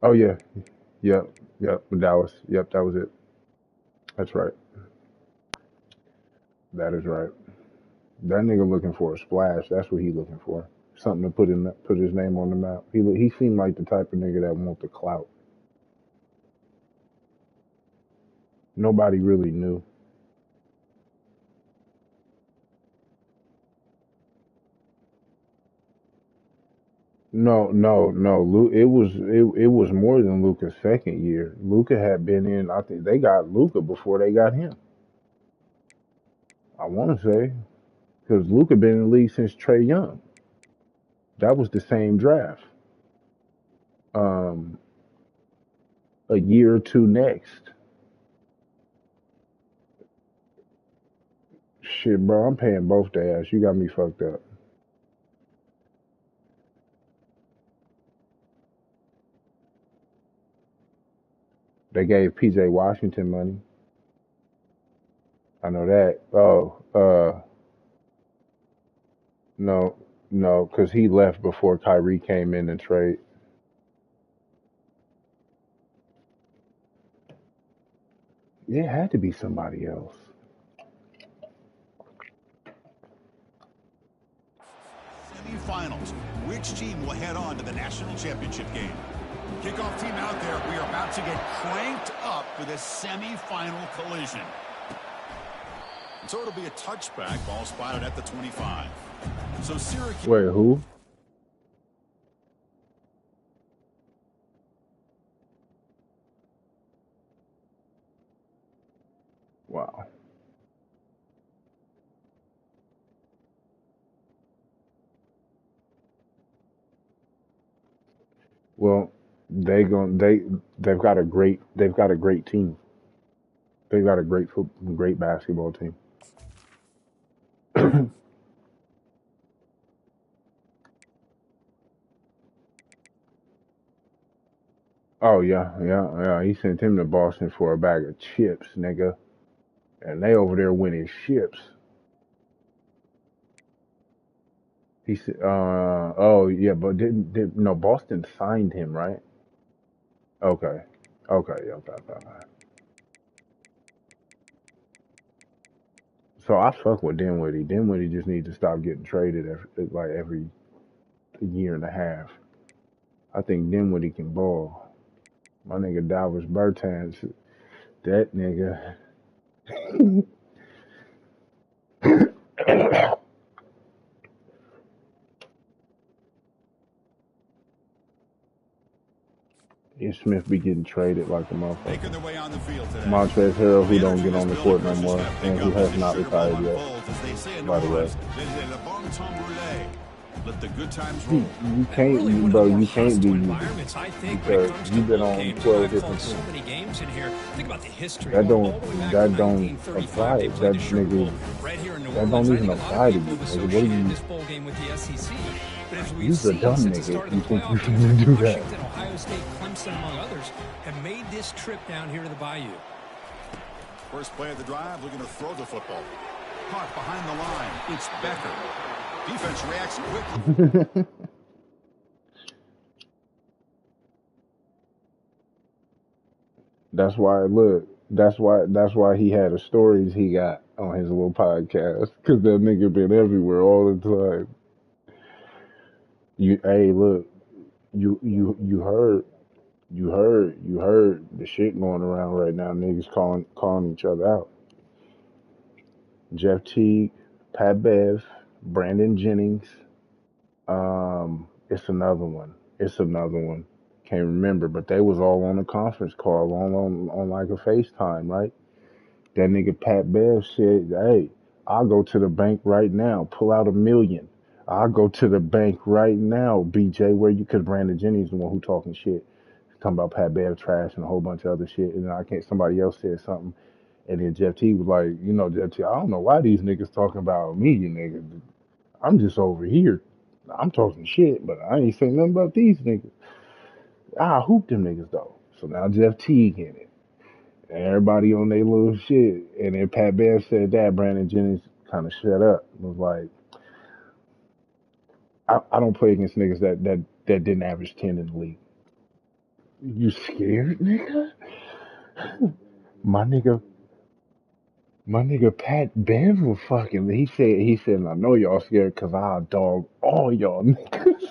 Oh yeah, yep, yep. Dallas. Yep, that was it. That's right. That is right. That nigga looking for a splash. That's what he looking for. Something to put his name on the map. He seemed like the type of nigga that want the clout. Nobody really knew. No. It was more than Luca's second year. Luca had been in. I think they got Luca before they got him. I want to say because Luca been in the league since Trey Young. That was the same draft. Um, a year or two next. Shit, bro, I'm paying both their ass. You got me fucked up. They gave PJ Washington money. I know that. Oh, no, no, because he left before Kyrie came in and trade. Yeah, it had to be somebody else. Semifinals. Which team will head on to the national championship game? Kickoff team out there. We are about to get cranked up for this semifinal collision. So it'll be a touchback. Ball spotted at the 25. So Syracuse. Wait, who? Wow. Well, they've got a great team. They've got a great basketball team. Oh yeah. He sent him to Boston for a bag of chips, nigga, and they over there winning ships. He said, oh yeah, but did no Boston signed him, right? Okay, okay. So I fuck with Dinwiddie. Dinwiddie just needs to stop getting traded every year and a half. I think Dinwiddie can ball. My nigga Dallas Bertans, that nigga. And Smith be getting traded like a Making motherfucker. their way on the field today. Montrezl Harrell, We'll be who don't entering get this on the building court no Christmas more, time. and Pick who up as has the not sugar bomb retired yet, unfolds, as they say in New by the way. Orleans. Le bon temps brûlé. Let the good times roll. You And can't, really one of the bro. more You can't do hostile music environments, I think, when it because comes to you've been bowl on games. You know, 12 I've called different so teams. many games in here. Think about the history. That Going all don't the way back to that don't 1935, they apply. played That the Sugar Bowl nigga right here in New that Orleans. don't I even think a lot of apply to people you, have nigga. What are associated you? this bowl game with the SEC. But as we've You's a seen dumb since the nigga start if of you the think playoff, you teams can like do that. Washington, Ohio State, Clemson, among others, have made this trip down here to the Bayou. First play of the drive, looking to throw the football. Caught behind the line. It's Becker. Defense reacts quickly. That's why. Look, that's why he had the stories he got on his little podcast because that nigga been everywhere all the time. Hey, look, you heard. You heard the shit going around right now. Niggas calling each other out. Jeff Teague, Pat Bev, Brandon Jennings. It's another one. It's another one. Can't remember, but they was all on a conference call on like a FaceTime, right? That nigga Pat Bev said, "Hey, I'll go to the bank right now. Pull out 1 million. I'll go to the bank right now, BJ. Where you? Because Brandon Jennings the one who talking shit, talking about Pat Bev trash and a whole bunch of other shit. And then I can't. Somebody else said something, and then Jeff T was like, Jeff T, I don't know why these niggas talking about me, you niggas. I'm just over here. I'm talking shit, but I ain't saying nothing about these niggas. I hoop them niggas though. So now Jeff Teague in it. And everybody on their little shit. And then Pat Bear said that. Brandon Jennings kind of shut up. It was like, I don't play against niggas that didn't average 10 in the league. You scared, nigga? My nigga, my nigga Pat Bev was fucking. He said, I know y'all scared because I'll dog all y'all niggas.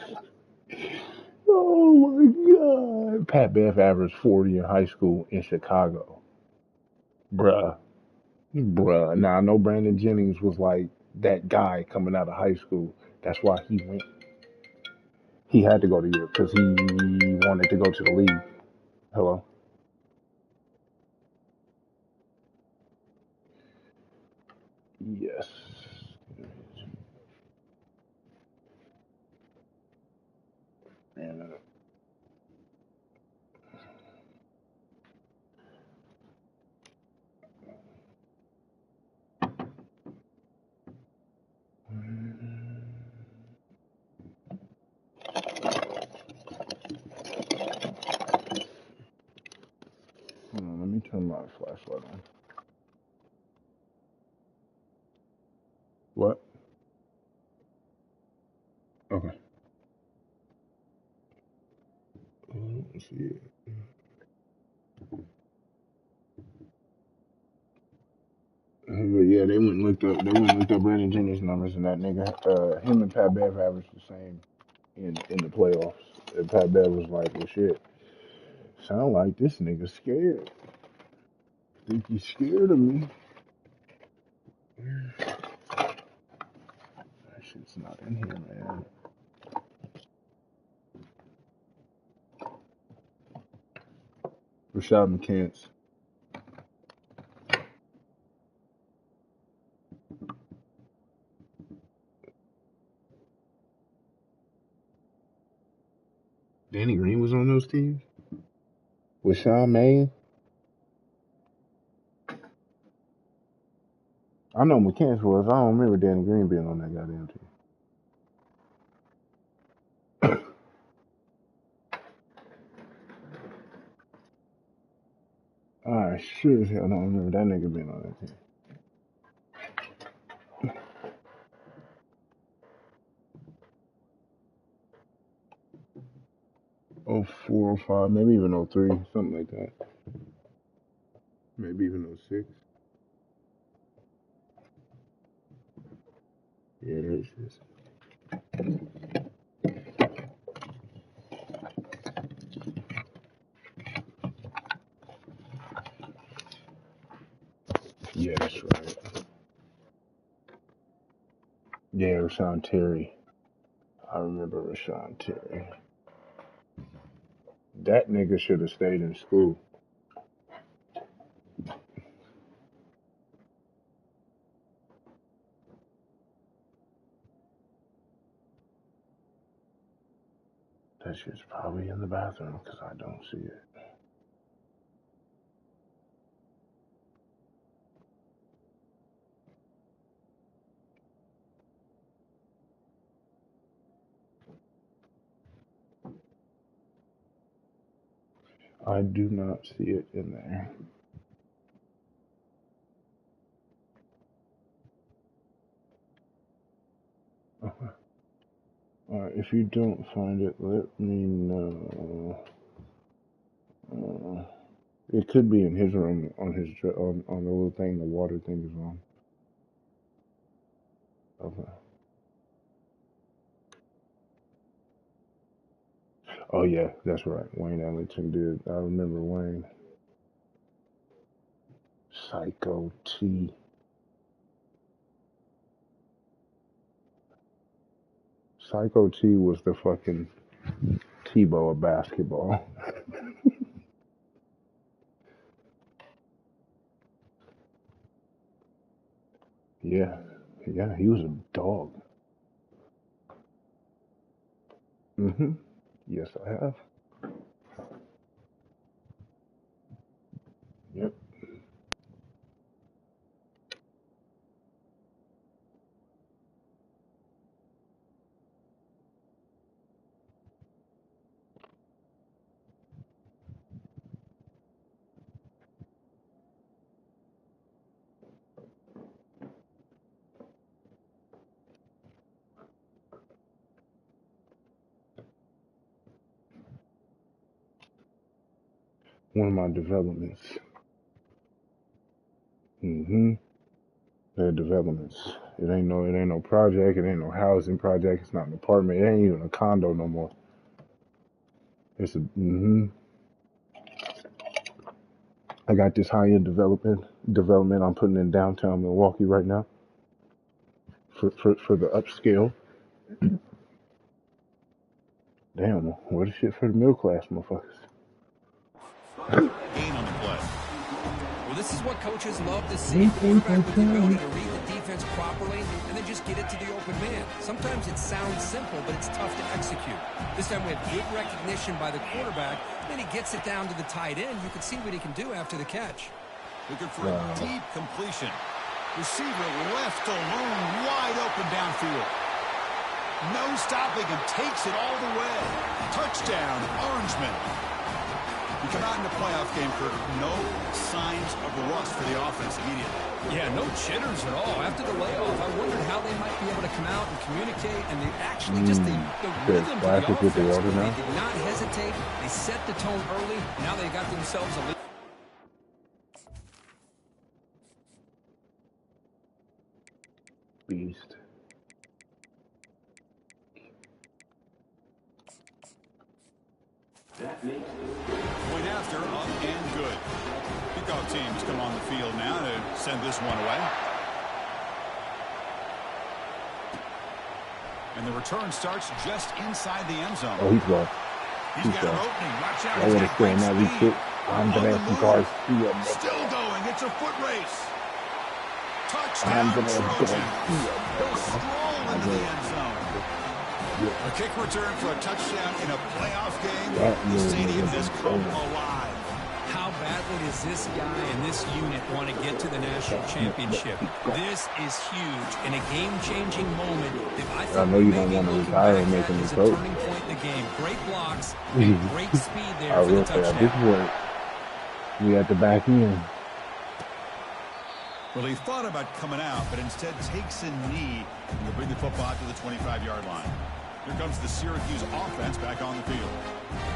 Oh my god. Pat Bev averaged 40 in high school in Chicago. Bruh. Bruh. Now I know Brandon Jennings was like that guy coming out of high school. That's why he went. He had to go to Europe because he wanted to go to the league. Hello? Yes. And, hold on, let me turn my flashlight on. What? Okay. I don't see it. But yeah, they went and looked up. They went and looked up Brandon Jennings numbers, and that nigga, him and Pat Bev averaged the same in the playoffs. And Pat Bev was like, "Well, shit, sound like this nigga scared. Think he's scared of me?" That shit's not in here, man. Rashad McCants. Danny Green was on those teams. With Sean May. I know McCants was. I don't remember Danny Green being on that goddamn team. I sure as hell don't remember that nigga being on that team. Oh 04, 05, maybe even 03, something like that. Maybe even 06. Yeah, there it is. Yeah, that's right. Yeah, Rashawn Terry. I remember Rashawn Terry. That nigga should have stayed in school. That shit's probably in the bathroom because I don't see it. I do not see it in there. Okay. Alright, if you don't find it, let me know. It could be in his room on his on the little thing. The water thing is on. Okay. Oh yeah, that's right. Wayne Ellington did. I remember Wayne. Psycho T. Psycho T was the fucking Tebow of basketball. Yeah, yeah, he was a dog. Mm-hmm. Yes, I have. Yep. one of my developments. They're developments. It ain't no project. It ain't no housing project. It's not an apartment. It ain't even a condo no more. It's a I got this high-end development I'm putting in downtown Milwaukee right now for the upscale. Damn, what a shit for the middle class motherfuckers. Gain on the play. Well, this is what coaches love to see. A quarterback with the ability to read the defense properly and then just get it to the open man. Sometimes it sounds simple, but it's tough to execute. This time we have good recognition by the quarterback. Then he gets it down to the tight end. You can see what he can do after the catch. Looking for a deep completion. Receiver left alone, wide open downfield. No stopping him, takes it all the way. Touchdown, Orangeman. We come out in the playoff game, Kirk. No signs of rust for the offense immediately. Yeah, no jitters at all. After the layoff, I wondered how they might be able to come out and communicate, and they actually just the rhythm to the offense. They did not hesitate. They set the tone early. Now they got themselves a lead. Beast. Point after, up and good. Kickoff teams come on the field now to send this one away. And the return starts just inside the end zone. Oh, he's gone. He's got an opening. Watch out. I want to stay now. We kick. I'm going to have some guards. Still going. It's a foot race. Touchdown, Trojan. Goes strong into the end zone. A kick return for a touchdown in a playoff game. The stadium has come alive. How badly does this guy and this unit want to get to the national championship? This is huge and a game-changing moment. I know you don't want to retire and make him the coach. Turning point in the game. Great blocks and great speed there for the touchdown. This point, we at the back end. Well, he thought about coming out, but instead takes a knee and will bring the football to the 25-yard line. Here comes the Syracuse offense back on the field.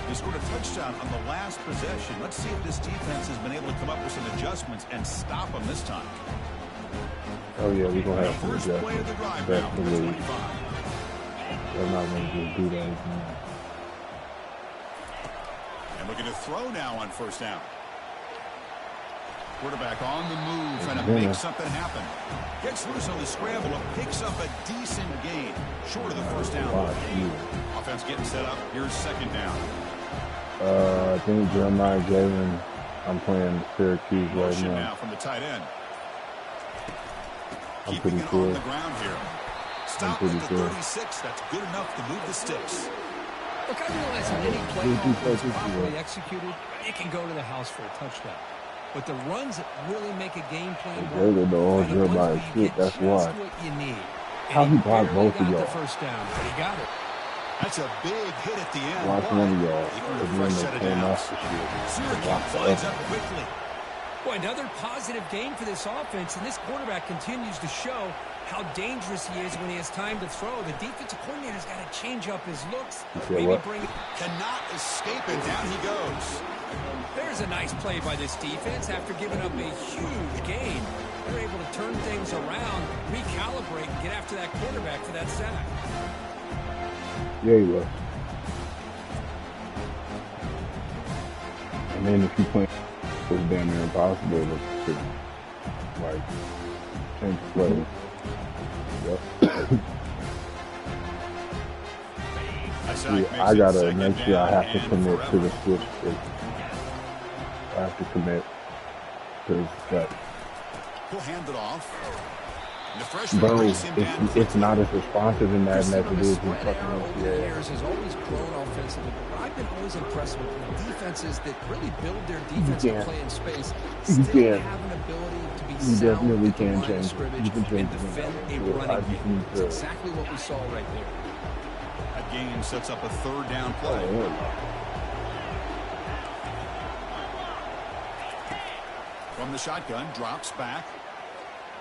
They scored a touchdown on the last possession. Let's see if this defense has been able to come up with some adjustments and stop them this time. Oh, yeah, we're going to have some First play of the drive now for the 25. They're not going to just do that again. And looking to throw now on first down. Quarterback on the move, trying to make something happen. Gets loose on the scramble and picks up a decent gain. Short of the first down. Offense getting set up. Here's second down. I think Jeremiah Gavin, I'm playing Syracuse right now. From the tight end. I'm Keeping pretty it cool. on the ground here. Stop at the 36. That's good enough to move the sticks. Look, I realize that any play is properly executed, it can go to the house for a touchdown. But the runs that really make a game plan work, that's why. what you need. How he blocked both of y'all. First down, but he got it. That's a big hit at the end. Watch one of y'all. Fresh set of downs. Syracuse lines up quickly. Boy, another positive gain for this offense, and this quarterback continues to show how dangerous he is when he has time to throw. The defensive coordinator's got to change up his looks. Maybe bring it. Cannot escape it. Down he goes. There's a nice play by this defense. After giving up a huge gain, they're able to turn things around, recalibrate, and get after that quarterback for that sack. Yeah, he was. And then if you play, it's damn near impossible to like, change the play. Yep. Yeah, I gotta make sure I have to commit to the switch. I have to commit because that. He'll hand it off. Bro, it's not as responsive in that as it is in fucking NCAA. Has always grown offensively, but I've been always impressed with defenses that really build their defensive play in space. Still have an ability to be sound. You definitely can change. You can change and defend a running game. That's exactly what we saw right there. That game sets up a third down play. Oh, yeah. From the shotgun, drops back.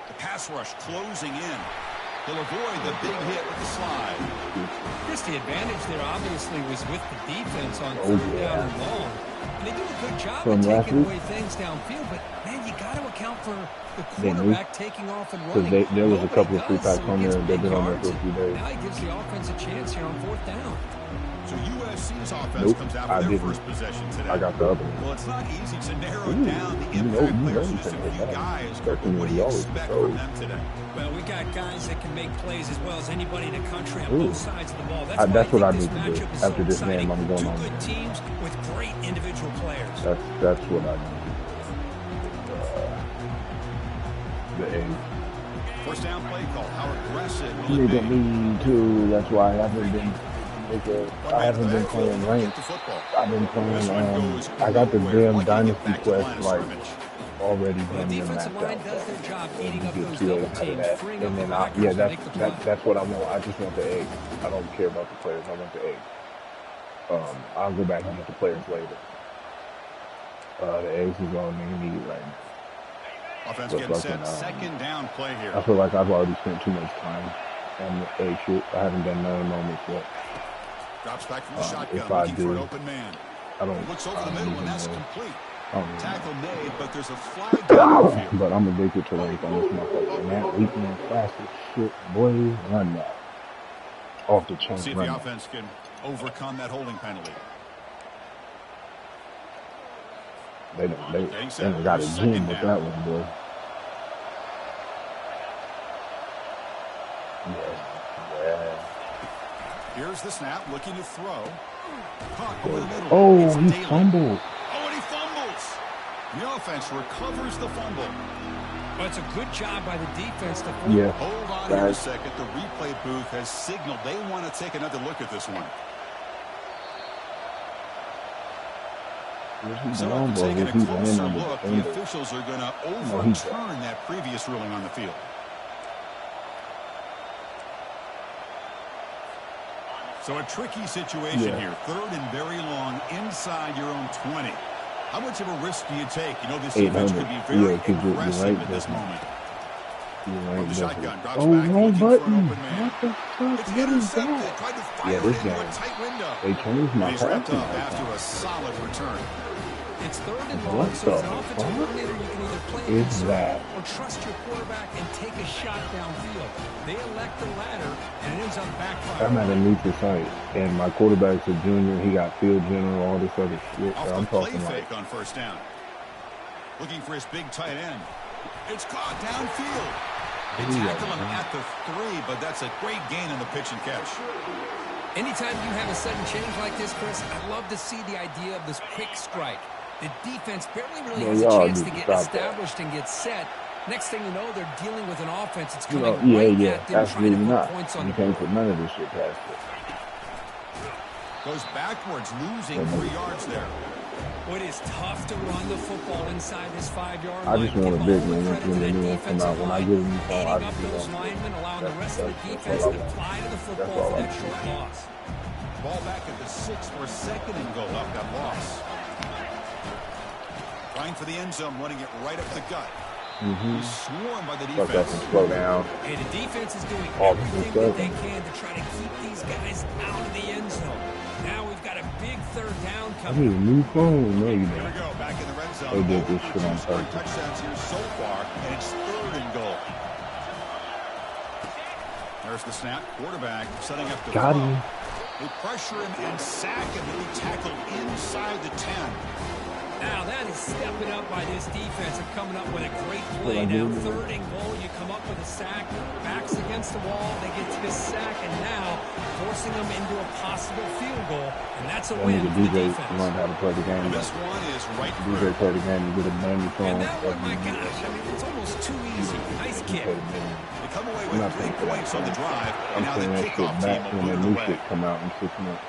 The pass rush closing in. He'll avoid the big hit with the slide. Chris, the advantage there obviously was with the defense on third down and long. And they do a good job of taking away things downfield, but man, you got to account for the quarterback taking off and running. Because there was a couple of free packs on there, and they've been on there for a few days. Now he gives the offense a chance here on fourth down. So USC's offense comes out for their first possession today. I got the other one. Well, it's not easy to narrow down the impact players, just a few guys. But what do you expect from them today? Well, we got guys that can make plays as well as anybody in the country on both sides of the ball. That's what I need to do. After this game, I'm going on. Two good teams with great individual players. That's what I need to do. The egg. First down play call. How aggressive will You it be? me too. That's why I haven't been playing ranked. I've been playing. I got the damn Dynasty Quest like already done and mapped out. And you get 2 out of that. And then that's what I want. I just want the egg. I don't care about the players. I want the egg. I'll go back and get the players later. The eggs is all nigga need right now. Offense getting set. Second down play here. I feel like I've already spent too much time on the egg shit. I haven't done none moments yet. Drops back from the shotgun, if I looking do, for an open man. I don't. Looks over the middle, and that's know. complete. Tackle made, but there's a flag down the field. But I'm addicted to rank on this motherfucker. And that weekend fast as shit, boy, run that. Off the chain. See if the offense can overcome that holding penalty. They done got a gym with that one, boy. Yeah. Here's the snap, looking to throw. Caught over the middle. Oh, he fumbled. Oh, and he fumbles. The offense recovers the fumble. Well, it's a good job by the defense to Hold on here a second. The replay booth has signaled they want to take another look at this one. So after taking a closer look, the officials are going to overturn that previous ruling on the field. So a tricky situation here. Third and very long inside your own 20. How much of a risk do you take? You know, this defense could be very aggressive at this moment. From the shotgun, drops back, looking for an open man. It's intercepted. Tried to fire it into a tight window. They changed my He's wrapped up after a solid return. It's third and long, so as an offensive coordinator, you can either play it safe or trust your quarterback and take a shot downfield. They elect the latter, and it ends up backfiring. I'm at a neutral site, and my quarterback's a junior. He got field general, all this other shit. I'm talking play fake on first down. Looking for his big tight end. It's caught downfield. They tackle him at the 3, but that's a great gain in the pitch and catch. Anytime you have a sudden change like this, Chris, I love to see the idea of this quick strike. The defense barely really has a chance to get established and get set. Next thing you know, they're dealing with an offense that's coming right at them, trying to put points on the board. You can't put none of this shit past it. Goes backwards, losing 3 yards there. Well, it is tough to run the football inside this 5-yard line. I just want a big one when the new one come out. When I get a new phone, I just those linemen, allowing the rest of the defense to fly to the football for that short loss. Ball back at the 6 for second and goal up that loss. Trying for the end zone, running it right up the gut. He's swarmed by the defense. Slow down. And the defense is doing everything that they can to try to keep these guys out of the end zone. Now we've got a big third down coming. I need a new phone. No, you Here we go, back in the red zone. They did this shit on purpose. Touchdowns here so far, and it's third and goal. There's the snap. Quarterback setting up the got him. They pressure him and sack him, and he tackled inside the 10. Now that is stepping up by this defense and coming up with a great play. Now third and goal, you come up with a sack, backs against the wall, they get to the sack, and now forcing them into a possible field goal, and that's a win for the defense. Learn how to play the game. And this one is right DJ play the game and get a manual phone. And that one, my gosh, I mean, it's almost too easy. Nice kick. They come away with 3 points on the drive, and now the kickoff team will put it away. Shit come out in 6 months.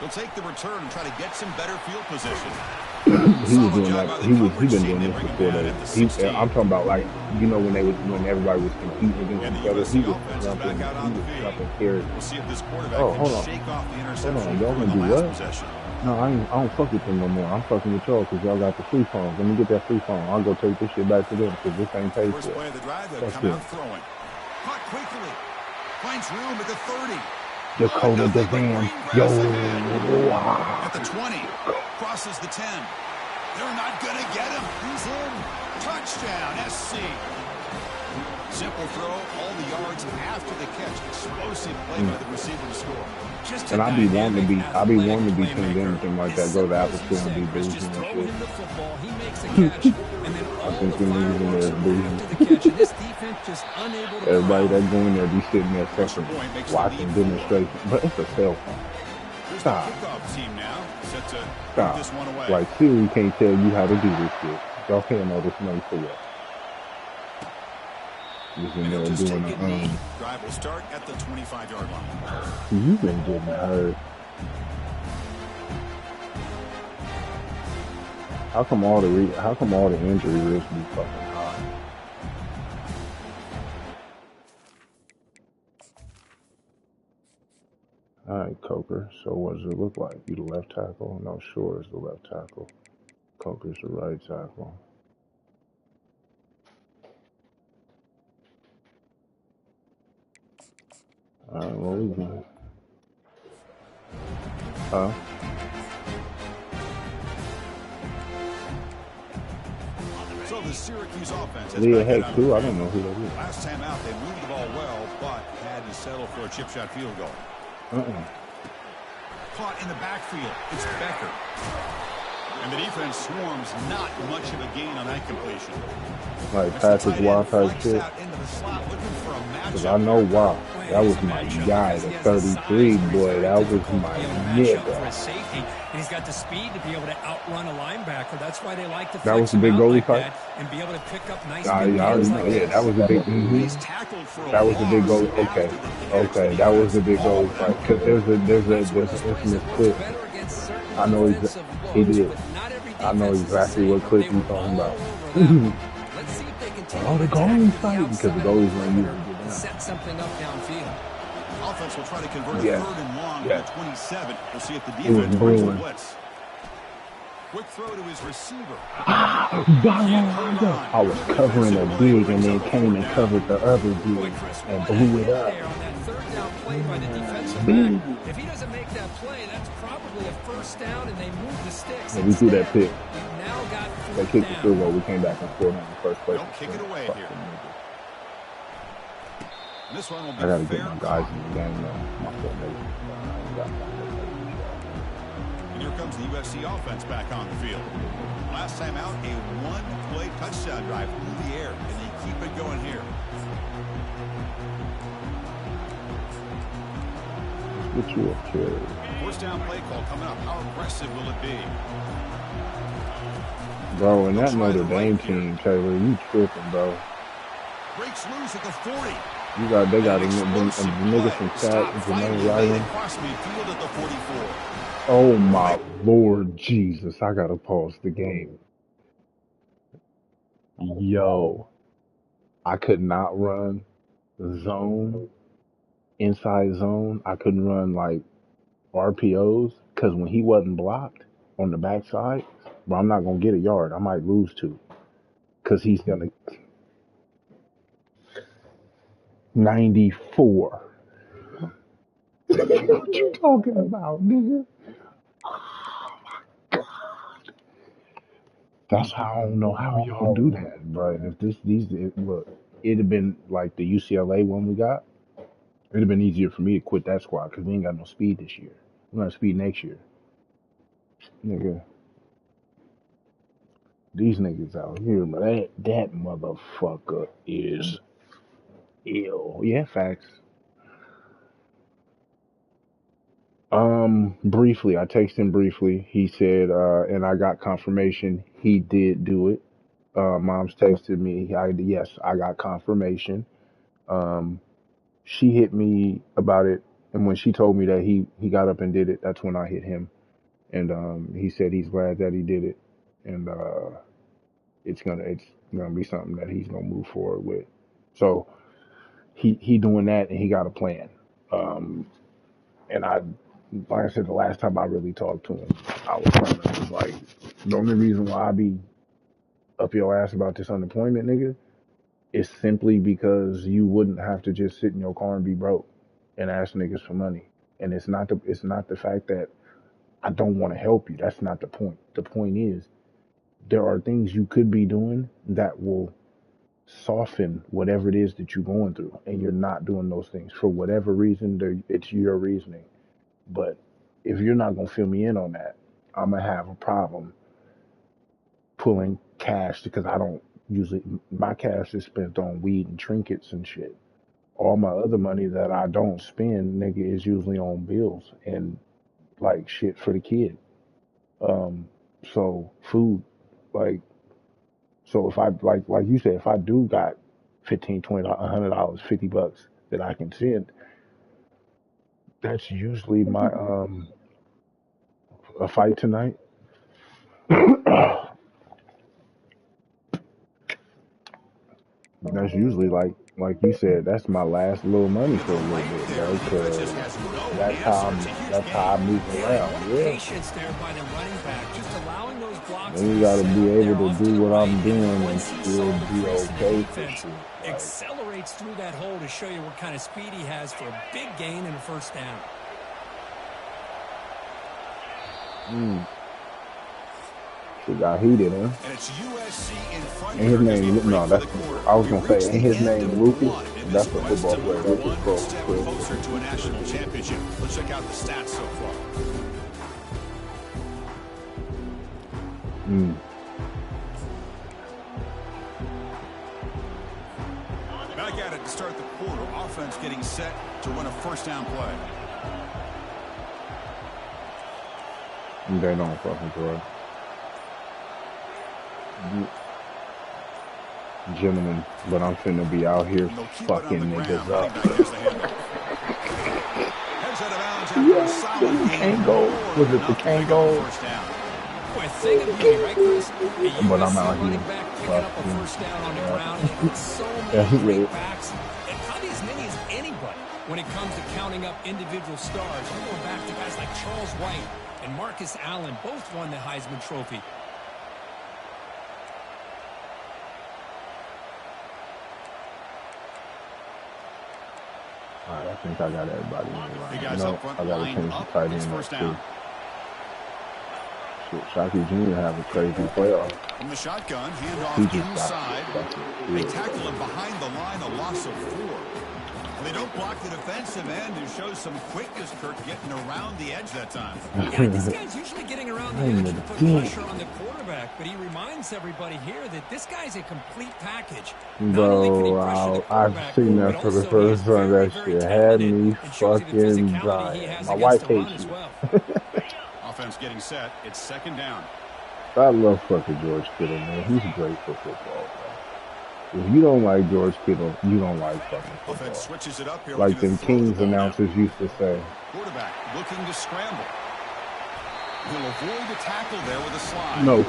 They'll take the return and try to get some better field position. He was doing that. He been doing this before that. I'm talking about like when everybody was competing against each other. He was jumping carries. We'll see if this quarterback can shake off the interception. Y'all gonna do what? No, I don't fuck with them no more. I'm fucking with y'all because y'all got the free phones. Let me get that free phone. I'll go take this shit back to them because this ain't paid for. First play of the drive, they'll come out throwing. Caught quickly. Finds room at the 30. Dakota Nothing but Devane. green Yo, grass ahead. wow. At the 20. Crosses the 10. They're not going to get him. He's in. Touchdown, SC. Simple throw, all the yards after the catch. Explosive play by the receiver to score. Just And a I be wanting to dynamic, be athletic tuned in playmaker. and things like As that. Go to simple after as you school and say, be Chris, boozing just and throw shit. him the football. He makes a catch, and then I all think the them niggas in fireworks there are boozing. after the catch. And this defense just unable to Everybody corral that go in there be sitting there Extra fucking point makes the watching lead 4. demonstration. But it's a cell phone. Here's Stop. the kickoff team now, set to put Stop. this one away. Like Siri can't tell you how to do this shit. Y'all can't know this money for what. Just in And there he'll just doing take a knee. Drive will start at the 25-yard line. You've been getting hurt. How come all the injury risks be fucking high? All right, Coker. So what does it look like? You the left tackle? No, Shore is the left tackle. Coker's the right tackle. All right, what we got? Huh? So the Syracuse offense has Leah back it Heck out too? of I the don't know field. who that is. Last time out, they moved the ball well, but had to settle for a chip shot field goal. Caught in the backfield. It's Becker. And the defense swarms not much of a gain on that completion. Like Patrick Watt type shit. Because I know why. That was my guy, the 33, boy. That was my nigga. For a safety, and he's got the speed to be able to outrun a linebacker. That's why they like to That was flex the him big out goalie like fight? that and be able to pick up nice I big already gains know. like Yeah, this. that was the big. He's tackled for That a was the big loss goalie. after Okay, the catch. okay, that was the big goalie fight. Because there's an infamous clip. I know he did. I know exactly what clip you're talking about. Let's see if they can take Oh, the goalie's fighting because the goalie's gonna usually get down. set something up downfield. Offense will try to convert a Yes. third and long Yes. to 27. We'll see if the It was defense brings the brewing. blitz. Quick throw to his receiver. I was covering a dig and then came and covered the other dig and blew it up. There on that third down play by the defensive back. If he doesn't make that play, that's probably a first down, and they move the sticks. And we threw that pick. We've now got They fourth kicked the down. field goal. We came back and scored in the first place. Don't kick it away here. This one will be I gotta fair get my caught. guys in the game though. My formation. And here comes the USC offense back on the field. Last time out, a one-play touchdown drive through the air, and they keep it going here. Get you a carry. First down play call coming up. How aggressive will it be? Bro, and that Notre Dame team, Taylor, you tripping, bro. Breaks loose at the 40. They got a Explosive nigga play. from Stop Cat, finally Jermaine laid Ryland. across midfield at the 44. Oh my Lord Jesus, I gotta pause the game. Yo, I could not run zone, inside zone. I couldn't run like RPOs because when he wasn't blocked on the backside, bro, I'm not gonna get a yard. I might lose two because he's gonna 94. What you talking about, nigga? That's how I don't know how y'all do that, bro. If look, it'd have been like the UCLA one we got. It'd have been easier for me to quit that squad because we ain't got no speed this year. We're gonna speed next year, nigga. These niggas out here, but that motherfucker is ill. Yeah, facts. Briefly, I texted him briefly. He said, and I got confirmation he did do it. Mom's texted me. Yes, I got confirmation. She hit me about it, and when she told me that he got up and did it, that's when I hit him. And he said he's glad that he did it, and it's gonna be something that he's gonna move forward with. So he doing that, and he got a plan. And like I said, the last time I really talked to him, I was like, the only reason why I be up your ass about this unemployment, nigga, It's simply because you wouldn't have to just sit in your car and be broke and ask niggas for money. And it's not the fact that I don't want to help you. That's not the point. The point is there are things you could be doing that will soften whatever it is that you're going through, and you're not doing those things for whatever reason. It's your reasoning. But if you're not gonna fill me in on that, I'm gonna have a problem pulling cash because I don't usually my cash is spent on weed and trinkets and shit. All my other money that I don't spend, nigga, is usually on bills and like shit for the kid. So food, like, so if I like you said, if I do got 15, 20, $100, $50 that I can send, that's usually my a fight tonight. That's usually like you said, that's my last little money With for the a little right bit, there, bro. the defense just Cause has no that's how answer I'm to his that's how I game. move Yeah, a around. lot of Yeah. patience there by the running back, just allowing those blocks to Then you be gotta set be up there able to off do to the what right, I'm and then doing and once he saw still the be crease in the okay for defense, shit. Like, accelerates through that hole to show you what kind of speed he has for a big gain and a first down. shit got heated, huh? And it's USC in front Ain't his here as we name? break No, for that's. the quarter. I was We've gonna say, reached ain't the his end name of Lucas? one in this That's a quest football to player. move Lucas one step closer to a national championship. Let's check out the stats so far. Mm. Back at it to start the quarter. Offense getting set to run a first down play. They don't fucking throw it. Gentlemen, but I'm finna be out here And they'll keep it on the fucking niggas ground. up. Running back has the handoff. Heads out of bounds after a Yeah, solid nigga gain of can't go. more Was than it the enough to can't pick up a go? first down. Boy, thing of beauty, right, Chris? A But I'm USC out here running back picking up a fucking. first down on the Yeah. ground, and they've got so many That's great it. backs, and probably as many as anybody when it comes to counting up individual stars. I'm going back to guys like Charles White and Marcus Allen, both won the Heisman Trophy. All right, I think I got everybody in the The line. guys No, up front I gotta lined change the up. tight It's end up first too. down. Shit, Shockey Jr. have a crazy playoff. From the shotgun, He handoff just got inside. fucking They killed. tackle him behind the line, a loss of 4. And they don't block the defensive end, who shows some quickness, Kirk, getting around the edge that time. Yeah, this guy's usually getting around the edge to put pressure on the quarterback, but he reminds everybody here that this guy's a complete package. Not only can he pressure the Bro, I've quarterback, seen but that for the also he is first time. very, That very shit had talented me and shows you the fucking physicality he dying. has My against wife the run hates as you. well. Offense getting set. It's second down. I love fucking George Kittle, man. He's great for football, bro. If you don't like George Kittle, you don't like fucking Offense football. switches it up here, Like looking to them throw the Kings ball now. announcers used to say. Quarterback looking to scramble. He'll avoid the tackle there with a slide. No,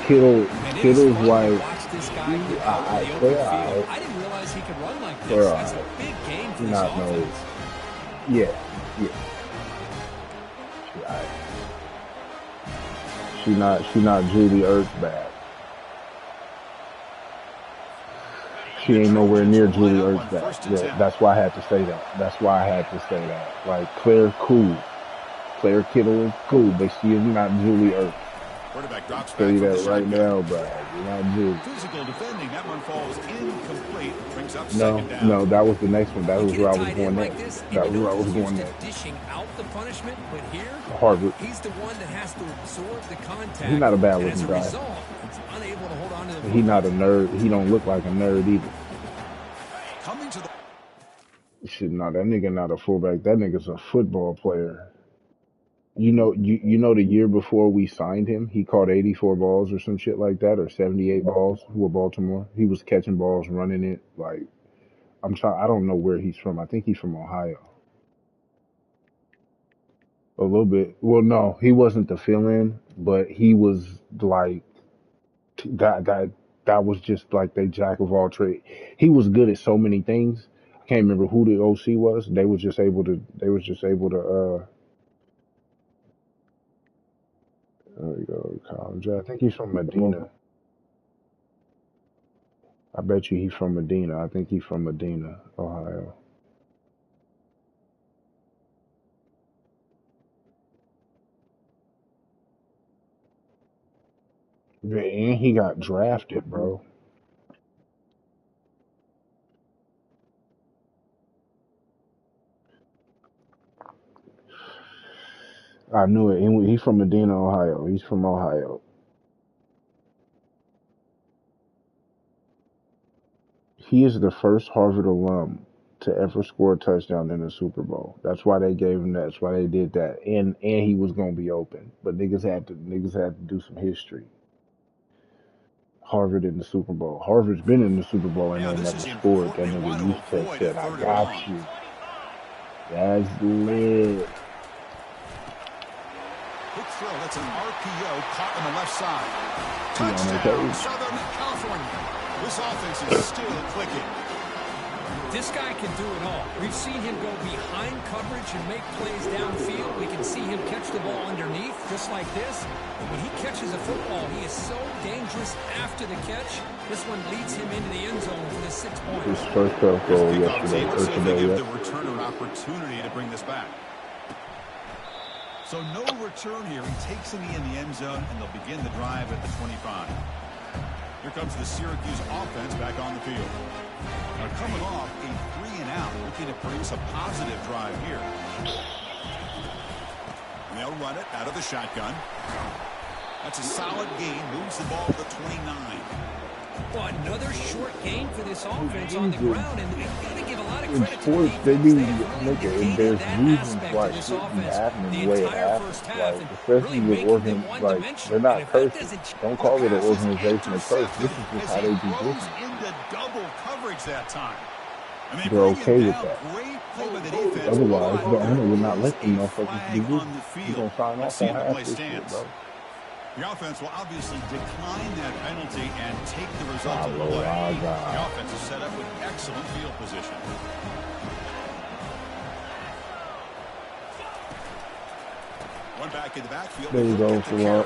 And it is Kittle's fun to like, watch this guy he, get out in the open Claire, field. I didn't realize he could run like Claire, this. That's a big game for this not no, offense. yeah, yeah. She not Julie Ertz bad. She ain't nowhere near Julie Ertz bad. Yeah, that's why I had to say that. That's why I had to say that. Like Claire, cool. Claire Kittle is cool, but she is not Julie Ertz. Quarterback drops Tell back you from the that right shotgun. now, bro. You're not Julie. Physical defending. That one falls incomplete. Brings up No, second down. no, that was the next one. That You was get where a I was tight going end like next. this, and That you was where I know was he's going used to next. dishing out the punishment, but here, Harvard. he's the one that has to absorb the contact. He's not a bad and as looking a guy. result, he's unable to hold on to the He not football. a nerd. He don't look like a nerd either. Coming to the Shit, no, that nigga not a fullback. That nigga's a football player. You know the year before we signed him, he caught 84 balls or some shit like that, or 78 balls for Baltimore. He was catching balls, running it. Like I don't know where he's from. I think he's from Ohio. A little bit. Well, no, he wasn't the fill-in, but he was like that. That was just like the jack of all trades. He was good at so many things. I can't remember who the OC was. They was just able to. They was just able to. There we go, college. I think he's from Medina. I bet you he's from Medina. I think he's from Medina, Ohio. Yeah, and he got drafted, bro. I knew it. He's from Medina, Ohio. He's from Ohio. He is the first Harvard alum to ever score a touchdown in the Super Bowl. That's why they gave him that. That's why they did that. And he was gonna be open, but niggas had to do some history. Harvard in the Super Bowl. Harvard's been in the Super Bowl and Now they this never is scored. That important. They nigga want to Youssef avoid a said, "I third and got long. you." That's lit. Quick throw. That's an RPO caught on the left side. He on the Touchdown, page. Southern California. This offense is still clicking. This guy can do it all. We've seen him go behind coverage and make plays downfield. We can see him catch the ball underneath, just like this. But when he catches a football, he is so dangerous after the catch. This one leads him into the end zone for the 6 points. His first field goal yesterday, Let's or see if they today. give the returner an opportunity to bring this back. So no return here. He takes it in the end zone, and they'll begin the drive at the 25. Here comes the Syracuse offense back on the field. Now coming off a 3-and-out, looking to bring some positive drive here. And they'll run it out of the shotgun. That's a solid gain. Moves the ball to the 29. Well, another short gain for this offense on the ground, and we got to give a lot of In credit to the sports, defense. they be They really making negated there's that reasons aspect why of this shit be offense happening the the way it entire happens. first half, Like and especially really with making them like one-dimensional. they're And not if that cursing. doesn't Don't call it an Pass is organizational curse. This is intercepted just as how he they do throws business. into double coverage that time. And they They're bring okay him with down. that. Great play by the defense. Otherwise, But the owner would there not is let them a motherfuckers flag do on business. the You field. gonna sign Let's off see on if the half play this shit, stands. bro. The offense will obviously decline that penalty and take the result of the Pablo play. The Raga. offense is set up with excellent field position. One back in the backfield. There you He'll go get the for carry.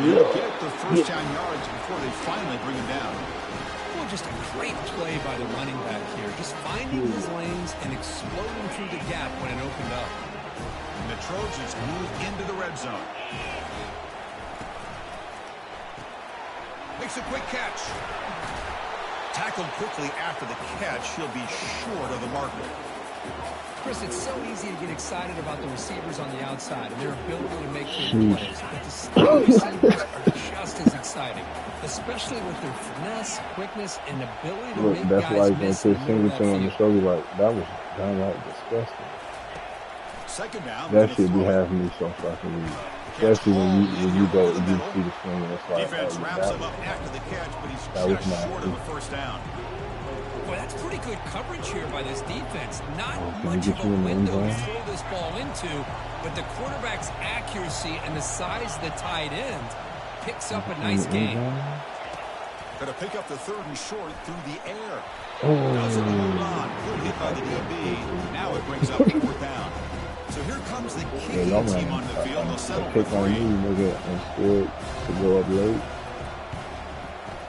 He'll yeah. get the first down yards before they finally bring him down. Well, just a great play by the running back here. Just finding his lanes and exploding through the gap when it opened up. And the Trojans move into the red zone. Makes a quick catch. Tackled quickly after the catch. He'll be short of the marker. Chris, it's so easy to get excited about the receivers on the outside and their ability to make big plays. But the slot receivers are just as exciting, especially with their finesse, quickness, and ability to Look, make that's why guys when miss Chris in the middle of that Singleton on the field. show, be like, that was downright disgusting. Second down. That shit be having me so fucking weak. Especially when you go and you see the swing and it's like, Defense oh, yeah, wraps that him was, up after the catch, but he's that was just short of nasty. a first down. Boy, that's pretty good coverage here by this defense. Not Can we much get of a you in the end window to zone? throw this ball into, but the quarterback's accuracy and the size of the tight end picks up a nice gain. Going to pick up the third and short through the air. Oh. Doesn't hold on. Good hit by the DB. Now it brings up fourth down. So here comes the kicking team on the field. They'll settle for pick on three. me, nigga, and scored to go up late.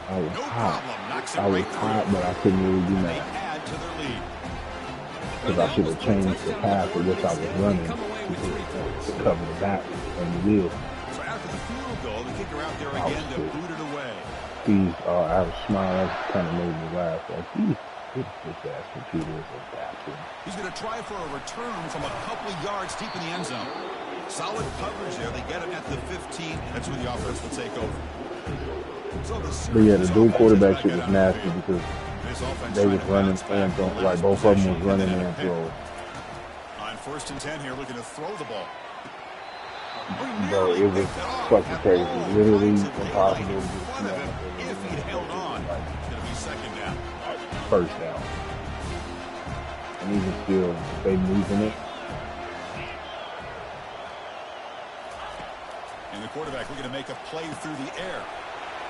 I was No hot. problem. Knocks it I was right hot, through. but I couldn't really do They that add to their lead. because I should have changed the path of which I was running to cover the back and the wheel. So after the field goal, the kicker out there again to boot it away. I was smiling. That kind of made me laugh. Like, this ass computer is a bastard. He's going to try for a return from a couple of yards deep in the end zone. Solid coverage there. They get him at the 15. That's where the offense will take over. So But yeah, the dual quarterback shit was nasty because they was running and throw, like both of them was running and throw. On 1st and 10 here, looking to throw the ball. Bro, it was fucking crazy. Literally impossible to get If he held on, it's going to be second down. First down. And even still, they moving it. And the quarterback looking to make a play through the air.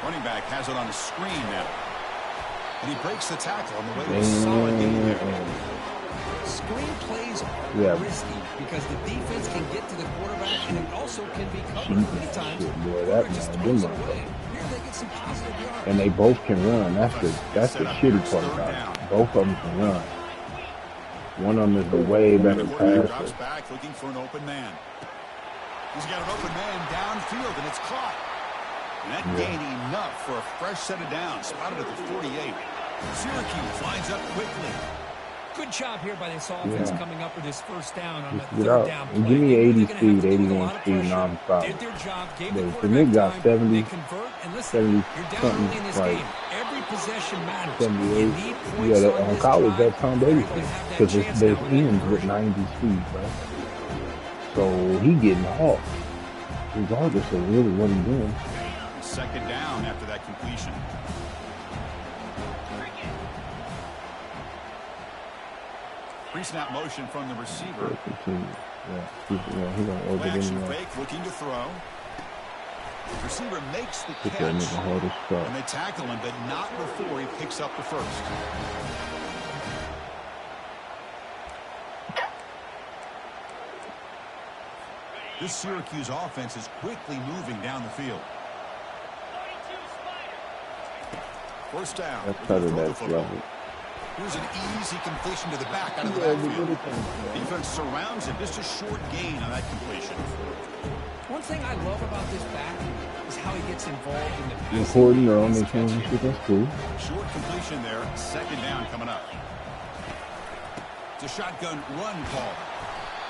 Running back has it on the screen now. And he breaks the tackle on the way to a solid game there. Screen plays are risky because the defense can get to the quarterback and it also can be covered many times. Boy, that just man, throws them it away. Here they get some positive yards. and they both can run. That's the shitty part about it. Both of them can run. One of them is the way better passer. Drops back looking for an open man. He's got an open man downfield, and it's caught. And that gained enough for a fresh set of downs. Spotted at the 48. Syracuse lines up quickly. Good job here by this offense coming up with his first down on the Get third out. down And play. give me 80 They're speed, gonna have to do a 81 lot of speed, pressure. non-stop. Did their job, gave The the Nick quarterback got time. 70, They convert, and listen, 70 you're down something, early in this like game. Every possession matters. 78. You need points Yeah, on on this college, drive. that's Tom Brady They're thing. gonna have that Because chance there's now with ends with conversion. 90 speed, bro. So he getting off, regardless of really what he's doing. Second down after that completion. Pre-snap motion from the receiver. He's gonna orbit Action anyway. fake, looking to throw. The receiver makes the Put that nigga catch, hard as fuck. and they tackle him, but not before he picks up the first. This Syracuse offense is quickly moving down the field. First down. That's better than that level. Here's an easy completion to the back out of the backfield. Defense surrounds him. Just a short gain on that completion. One thing I love about this back is how he gets involved in the passing. Important or only championship, that's cool. Short completion there. Second down coming up. It's a shotgun run call.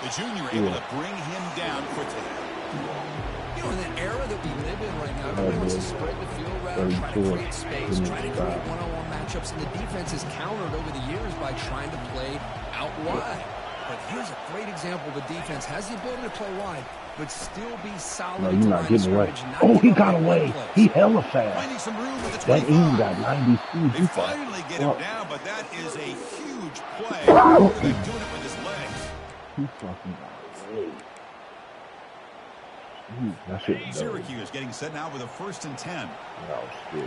The junior able to bring him down quickly. You know, in the era that we live in right now, everybody wants to spread the field around, try to create space, try to create one-on-one matchups, and the defense has countered over the years by trying to play out wide. But here's a great example. The defense has the ability to play wide, but still be solid. No, you're not getting away. Oh, he got away. He hella fast. Finding some room with the That 25. end got 90 speed. They finally get him down, but that is a huge play. They're doing it with his legs. He fucking got away. That shit was dope. Syracuse getting set now with a 1st and 10. Oh, shit.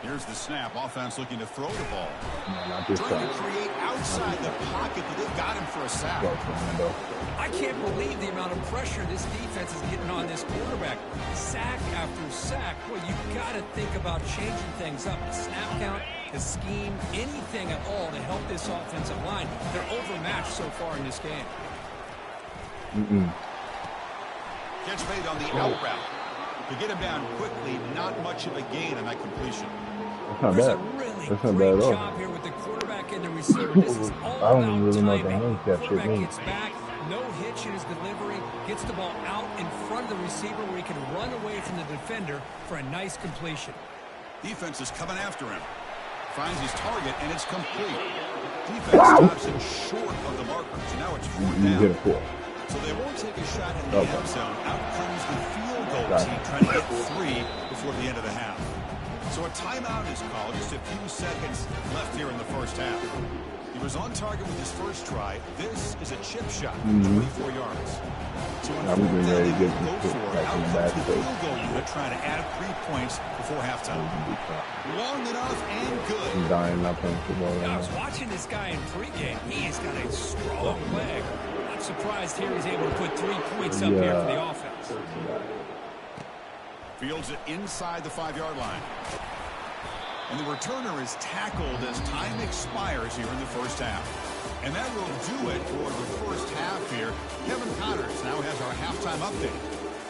Here's the snap. Offense looking to throw the ball. No, not this Trying time. to create outside the pocket, but they got him for a sack. Go, Fernando. I can't believe the amount of pressure this defense is getting on this quarterback. Sack after sack. Well, you've got to think about changing things up. The snap count, the scheme, anything at all to help this offensive line. They're overmatched so far in this game. Catch made on the out route. To get him down quickly, not much of a gain on that completion. That's not There's a bad. really That's not bad great at all. job here with the quarterback and the receiver. This is all I don't about really know what the timing. handicap shit Quarterback means. gets back, no hitch in his delivery, gets the ball out in front of the receiver where he can run away from the defender for a nice completion. Defense is coming after him. Finds his target, and it's complete. Defense stops him short of the marker, so now it's 4th You hit a down. 4. So they won't take a shot in the end zone. Out comes the field goal team trying to get 3 before the end of the half. So a timeout is called. Just a few seconds left here in the first half. He was on target with his first try. This is a chip shot, 24 yards. So Now we're getting ready to get go this for it. back in the Out back comes the space. field goal unit trying to add 3 points before halftime. Long enough and good. I'm dying not playing football right I was now. watching this guy in pregame. He's got a strong leg. I'm surprised here he's able to put 3 points up here for the offense. Fields it inside the 5-yard line. And the returner is tackled as time expires here in the first half. And that will do it for the first half here. Kevin Connors now has our halftime update.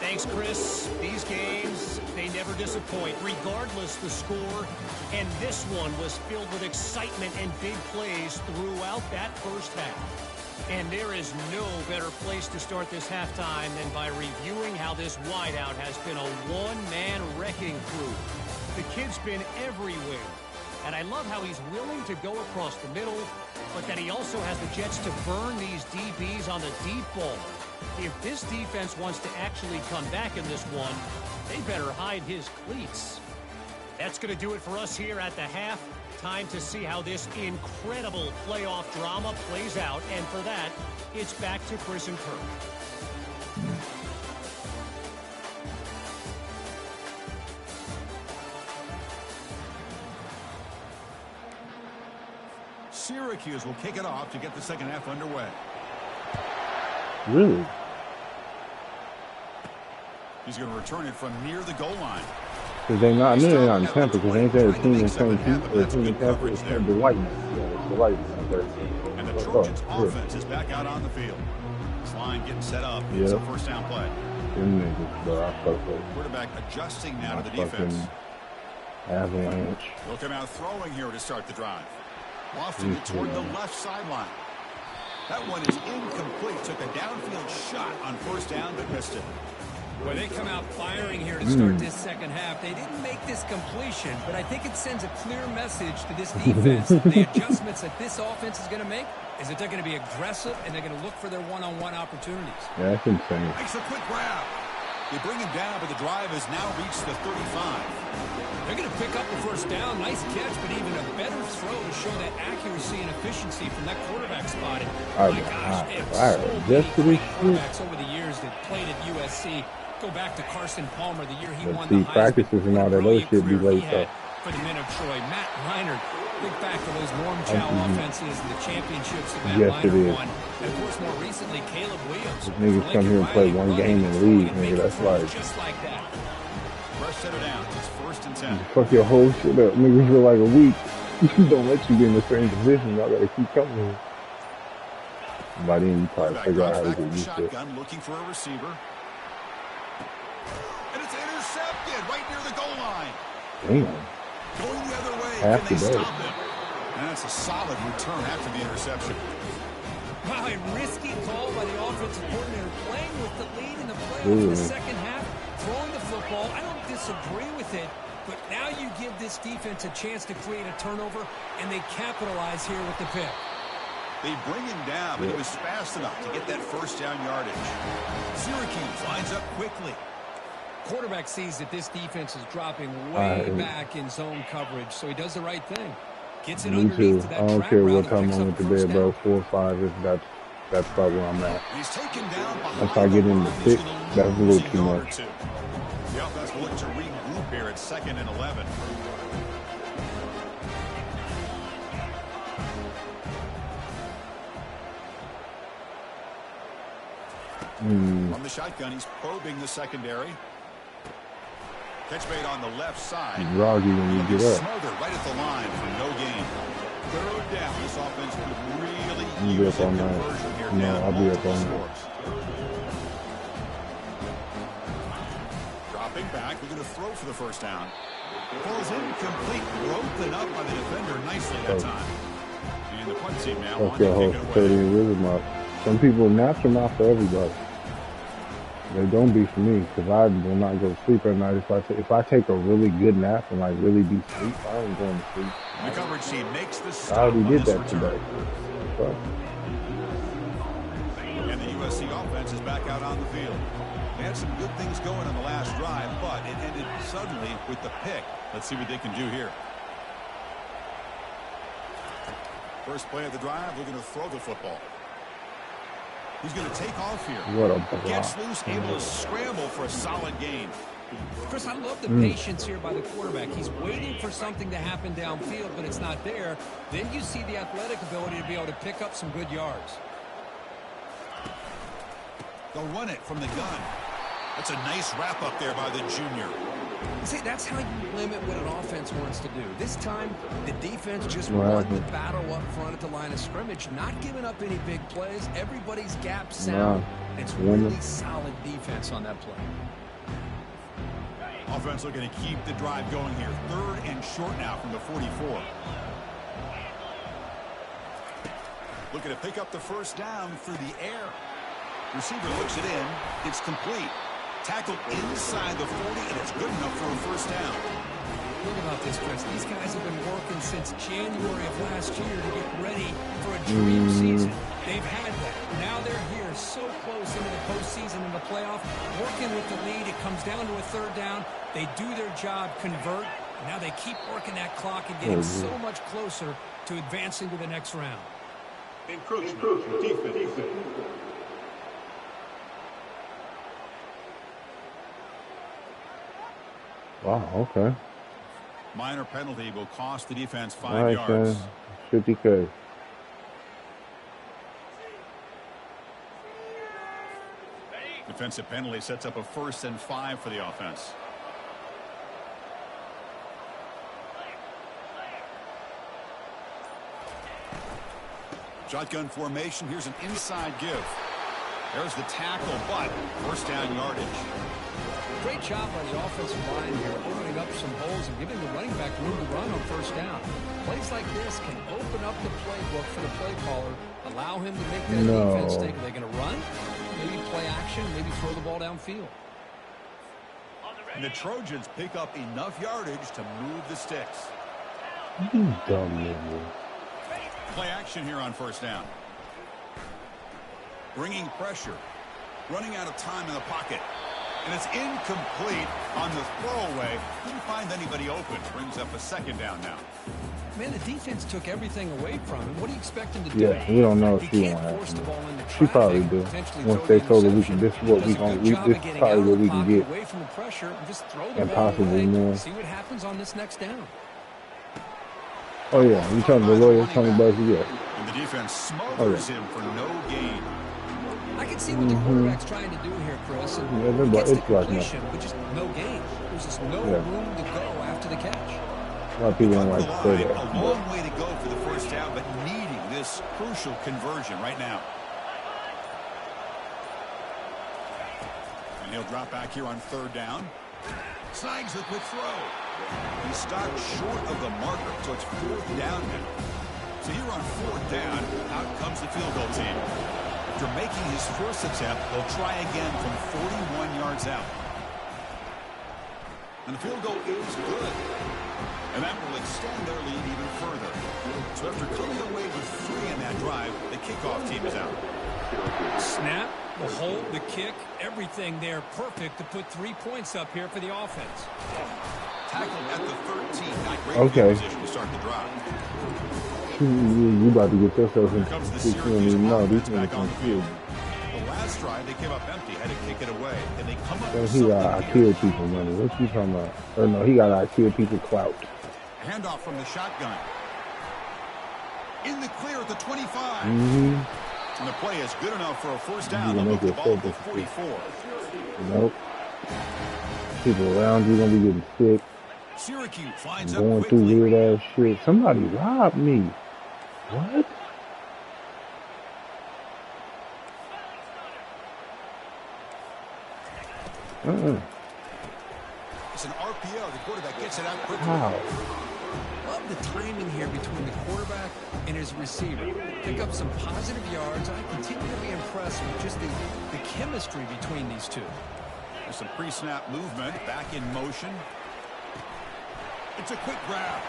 Thanks, Chris. These games, they never disappoint, regardless the score. And this one was filled with excitement and big plays throughout that first half. And there is no better place to start this halftime than by reviewing how this wideout has been a one-man wrecking crew. The kid's been everywhere. And I love how he's willing to go across the middle, but that he also has the jets to burn these DBs on the deep ball. If this defense wants to actually come back in this one, they better hide his cleats. That's going to do it for us here at the half. Time to see how this incredible playoff drama plays out. And for that, it's back to Chris and Kirk. Syracuse will kick it off to get the second half underway. Really? He's going to return it from near the goal line. Because they not, I knew they're not in Tampa, because ain't there a team in St. Pete, or a That's team in good Tampa? coverage It's there. the Lightning. Yeah, it's the Lightning out there. And the What's Trojans up? offense is back out on the field. This line getting set up. It's a first down play. Them niggas, bro. I fuck with. Quarterback adjusting now to the defense. Avalanche. He'll come out throwing here to start the drive. Lofting it toward the left sideline. That one is incomplete. Took a downfield shot on first down, but missed it. Well, they come out firing here to start this second half. They didn't make this completion, but I think it sends a clear message to this defense. The adjustments that this offense is going to make is that they're going to be aggressive and they're going to look for their one-on-one opportunities. Yeah, that's insane. Makes a quick grab. They bring him down, but the drive has now reached the 35. They're going to pick up the first down. Nice catch, but even a better throw to show that accuracy and efficiency from that quarterback spot. And my gosh, they have so many great quarterbacks over the years that played at USC. Go back to Carson Palmer the year he won the Heisman. Practices and all that other shit be late stuff. For the men of Troy, Matt Leinart, think back to those Norm Chow offenses and the championships that Matt Leinart won. And of course, more recently, Caleb Williams. These niggas come here and play one game and leave, nigga. That's like just like that. Rush set it down. It's 1st and 10. Fuck your whole shit up, niggas. For like a week. Don't let you be in the same position. Y'all gotta keep coming here. By then, you probably figure out how to get used to it. Shotgun looking for a receiver. And it's intercepted right near the goal line. Damn. Going the other way. Half Can the they day. stop him? And that's a solid return after the interception. Wow, a risky call by the offensive coordinator, playing with the lead in the playoffs in the second half, throwing the football. I don't disagree with it, but now you give this defense a chance to create a turnover, and they capitalize here with the pick. They bring him down, but he was fast enough to get that first down yardage. Syracuse lines up quickly. Quarterback sees that this defense is dropping way back in zone coverage, so he does the right thing. Gets it underneath to that I don't track care route what and time picks I'm up with the the first bed, bro. down. 4 or 5, that's about where I'm at. He's taken down behind Once I get in the thick, that's a little too much. The offense will look to regroup here at 2nd and 11. From the shotgun, he's probing the secondary. Catch made on the left side. Groggy when you get up. Smothered right at the line for no gain. 3rd down. This offense could really You be use up all a night. conversion here. No, down I'll be up all multiple night. scores. Dropping back. We're going to throw for the first down. Falls incomplete. Broken up by the defender nicely that time. And the punt team now Fuck on to your whole kick it 30 away. rhythm up. Some people naps are not for everybody. They don't be for me, because I will not go to sleep at night. If I take a really good nap and like really be asleep, I ain't going to sleep. The coverage team makes the I stop already on did this that return. today. So, And the USC offense is back out on the field. They had some good things going on the last drive, but it ended suddenly with the pick. Let's see what they can do here. First play of the drive, they're going to throw the football. He's going to take off here. what a block. Gets loose, able to scramble for a solid gain. Chris, I love the patience here by the quarterback. He's waiting for something to happen downfield, but it's not there. Then you see the athletic ability to be able to pick up some good yards. They'll run it from the gun. That's a nice wrap up there by the junior. See, that's how you limit what an offense wants to do. This time, the defense just Wow. won the battle up front at the line of scrimmage, not giving up any big plays. Everybody's gap sound. Wow. It's really solid defense on that play. Offense looking to keep the drive going here. 3rd and short now from the 44. Looking to pick up the first down through the air. Receiver looks it in. It's complete. Tackled inside the 40, and it's good enough for a first down. Think about this, Chris. These guys have been working since January of last year to get ready for a dream season. They've had that. Now they're here so close into the postseason and the playoff. Working with the lead, it comes down to a 3rd down. They do their job, convert. Now they keep working that clock and getting so much closer to advancing to the next round. Encroachment. Defense. Wow, okay. Minor penalty will cost the defense 5 All right, yards. man. 50K. Defensive penalty sets up a 1st and 5 for the offense. Shotgun formation. Here's an inside give. There's the tackle, but 1st down yardage. Great job by the offensive line here, opening up some holes and giving the running back room to run on 1st down. Plays like this can open up the playbook for the play caller, allow him to make that defense think, are they going to run? Maybe play action, maybe throw the ball downfield. And the Trojans pick up enough yardage to move the sticks. You dumb nigga. Play action here on 1st down. Bringing pressure. Running out of time in the pocket. And it's incomplete on the throwaway. Couldn't find anybody open. Brings up a 2nd down now. Man, the defense took everything away from him. What do you expect him to do? Yeah, we don't know if she won't have to. She probably do. Once they told her we can, this is what we gonna, this is probably what we can get. Away from the pressure and just throw the and ball possibly away. more. See what happens on this next down. Oh yeah, you talking the lawyer, Tony Buzzard, yeah. And the defense smothers him for no gain. I can see what the quarterback's trying to do here, Chris. And Yeah, he gets the it's like completion, but just no gain. There's just no room to go after the catch. A lot of people don't like to say that. A long way to go for the 1st down, but needing this crucial conversion right now. And he'll drop back here on 3rd down. Snags the quick throw. He stopped short of the marker, so it's 4th down now. So here on 4th down, out comes the field goal team. After making his 1st attempt, they'll try again from 41 yards out. And the field goal is good. And that will extend their lead even further. So after coming away with 3 in that drive, the kickoff team is out. Snap, the hold, the kick, everything there perfect to put 3 points up here for the offense. Tackled at the 13. Not great field position to start the drive. You about to get yourself in. Here comes the You don't Syracuse even know these offense back niggas on on the field. The last drive, they came up empty, had to kick it away, and they come up with He something got I here. kill people money. What you talking about? Or no, he got I kill people clout. Handoff from the shotgun. In the clear at the 25. Mm-hmm. And the play is good enough for a 1st down. You're They'll move gonna the make ball it to so 44. Nope. People around you gonna be getting sick, Syracuse finds up going through quickly. weird ass shit. Somebody robbed me. What? It's an RPO. The quarterback gets it out quickly. Wow. Love the timing here between the quarterback and his receiver. Pick up some positive yards. I continue to be impressed with just the chemistry between these two. There's some pre-snap movement. Back in motion. It's a quick grab.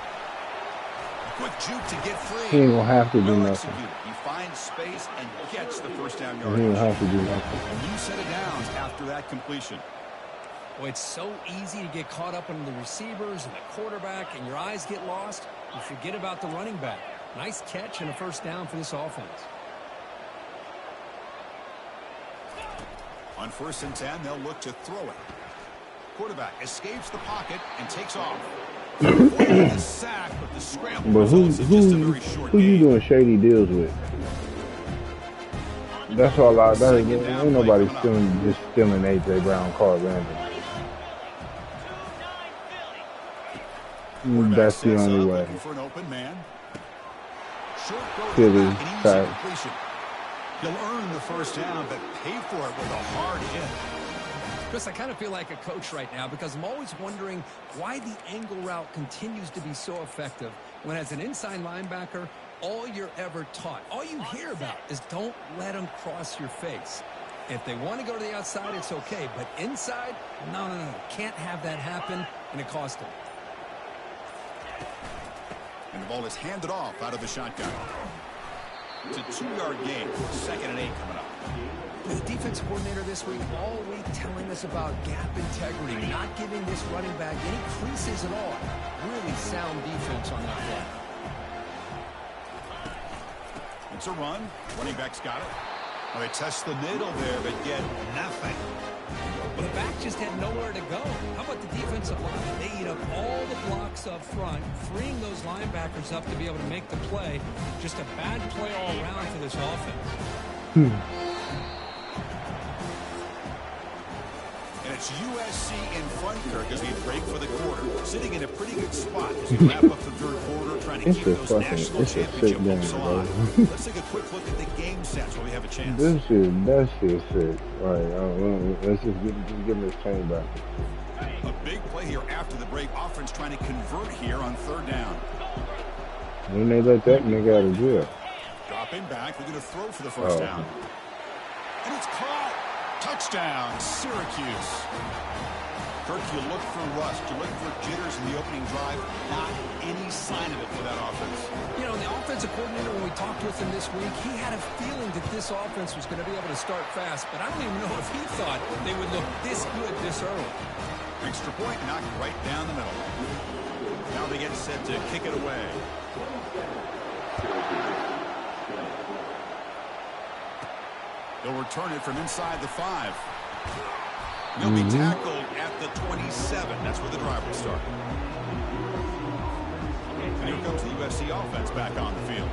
A quick juke to get free. He ain't gonna have to do Well nothing. executed. He finds space and gets the 1st down He yardage. don't have to do nothing. A new set of downs after that completion. Well, it's so easy to get caught up in the receivers and the quarterback, and your eyes get lost. You forget about the running back. Nice catch and a 1st down for this offense. On 1st and 10, they'll look to throw it. Quarterback escapes the pocket and takes off. Avoiding the sack, but the scramble But results in just a very short who you gain. doing shady deals with? That's all I. That ain't nobody stealing AJ Brown car random. That's the only way. Looking for an open man. Short throw to Philly, the back, and easy sorry. completion. He'll earn the 1st down, but pay for it with a hard hit. Chris, I kind of feel like a coach right now because I'm always wondering why the angle route continues to be so effective when as an inside linebacker, all you're ever taught, all you hear about is don't let them cross your face. If they want to go to the outside, it's okay. But inside, no. Can't have that happen, and it cost them. And the ball is handed off out of the shotgun. It's a 2-yard gain. 2nd and 8 coming up. The defense coordinator this week all week telling us about gap integrity, not giving this running back any creases at all. Really sound defense on that play. It's a run. Running back's got it. Well, they test the middle there, but get nothing. Well, the back just had nowhere to go. How about the defensive line? They eat up all the blocks up front, freeing those linebackers up to be able to make the play. Just a bad play all around for this offense. it's USC in front, Kirk, as we break for the quarter. Sitting in a pretty good spot as we wrap up the third quarter, trying to keep those national championship hopes alive. Let's take a quick look at the game sets while we have a chance. That shit sick. All right, let's just give this chain back. A big play here after the break. Offense trying to convert here on third down. When they let that nigga out of jail. Dropping back. They're going to throw for the first down. And it's caught. Touchdown, Syracuse. Kirk, you look for rust. You look for jitters in the opening drive. Not any sign of it for that offense. You know, the offensive coordinator, when we talked with him this week, he had a feeling that this offense was going to be able to start fast, but I don't even know if he thought they would look this good this early. Extra point knocked right down the middle. Now they get set to kick it away. They'll return it from inside the 5. He'll be tackled at the 27. That's where the drive will start. And here comes the USC offense back on the field.